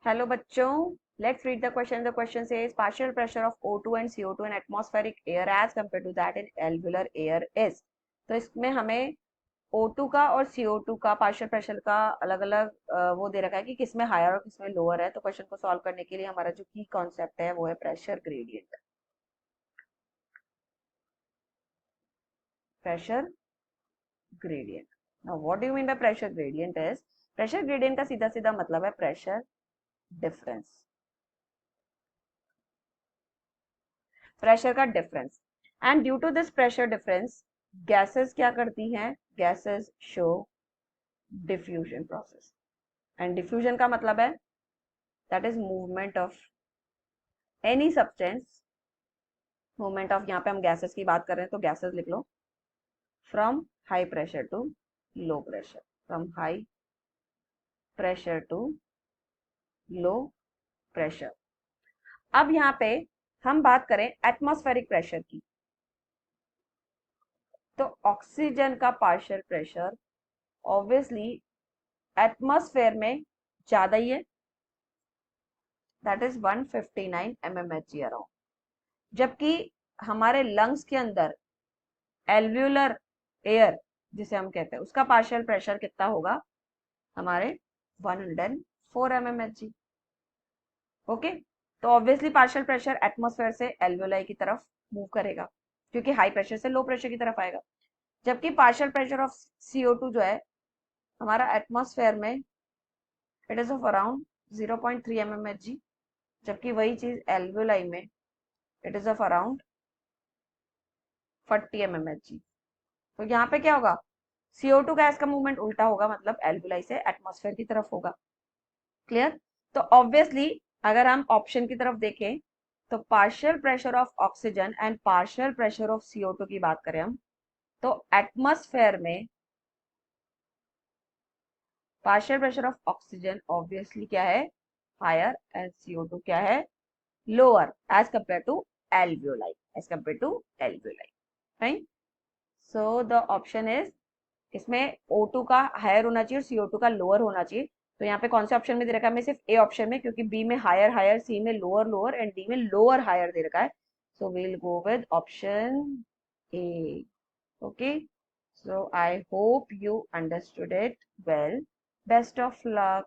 Hello बच्चों, let's read the question. The question says partial pressure of O2 and CO2 in atmospheric air as compared to that in alveolar air is. तो इसमें हमें O2 का और CO2 का partial pressure का अलग अलग वो दे रखा है कि किसमें हायर और किसमें लोअर है। तो क्वेश्चन को सॉल्व करने के लिए हमारा जो की कॉन्सेप्ट है वो है pressure gradient. Pressure gradient. Now what do you mean by pressure gradient is, pressure gradient का सीधा सीधा मतलब है प्रेशर डिफरेंस। प्रेशर का डिफरेंस। And due to this pressure difference gases क्या करती हैं? Gases show diffusion process. And diffusion का मतलब है that is movement of any substance. Movement of, यहाँ पे हम गैसेस की बात कर रहे हैं तो गैसेस लिख लो, from high pressure to low pressure, from high pressure to low pressure. अब यहाँ पे हम बात करें एटमॉस्फेरिक प्रेशर की, तो ऑक्सीजन का पार्शियल प्रेशर ऑब्वियसली एटमॉस्फेयर में ज्यादा ही है, दैट इज 159 mmHg अराउंड। जबकि हमारे लंग्स के अंदर एल्व्यूलर एयर जिसे हम कहते हैं उसका पार्शियल प्रेशर कितना होगा? हमारे 104 mmHg। ओके, तो ऑब्वियसली पार्शियल प्रेशर एटमॉस्फेयर से एल्व्यूलाई की तरफ मूव करेगा क्योंकि हाई प्रेशर से लो प्रेशर की तरफ आएगा। जबकि पार्शियल प्रेशर ऑफ CO2 जो है हमारा एटमॉस्फेयर में it is of around 0.3 mmHg, जबकि वही चीज एल्वुलाई में it is of around 40 mmHg। तो यहाँ पे क्या होगा? CO2 गैस का मूवमेंट उल्टा होगा, मतलब एल्वुलाई से एटमॉस्फेयर की तरफ होगा। क्लियर? तो ऑब्वियसली अगर हम ऑप्शन की तरफ देखें तो partial pressure of oxygen and partial pressure of CO2 की बात करें हम, तो एटमॉस्फेयर में partial pressure of oxygen obviously क्या है? हायर, एंड CO2 क्या है? Lower as compare to alveoli, as compare to alveoli, right? So the option is, इसमें O2 का हायर होना चाहिए और CO2 का लोअर होना चाहिए। तो यहाँ पे कौन से ऑप्शन में दे रखा है? हमें सिर्फ ए ऑप्शन में, क्योंकि बी में हायर हायर, सी में लोअर लोअर एंड डी में लोअर हायर दे रखा है। So we will go with option A. Okay, so I hope you understood it well. Best of luck.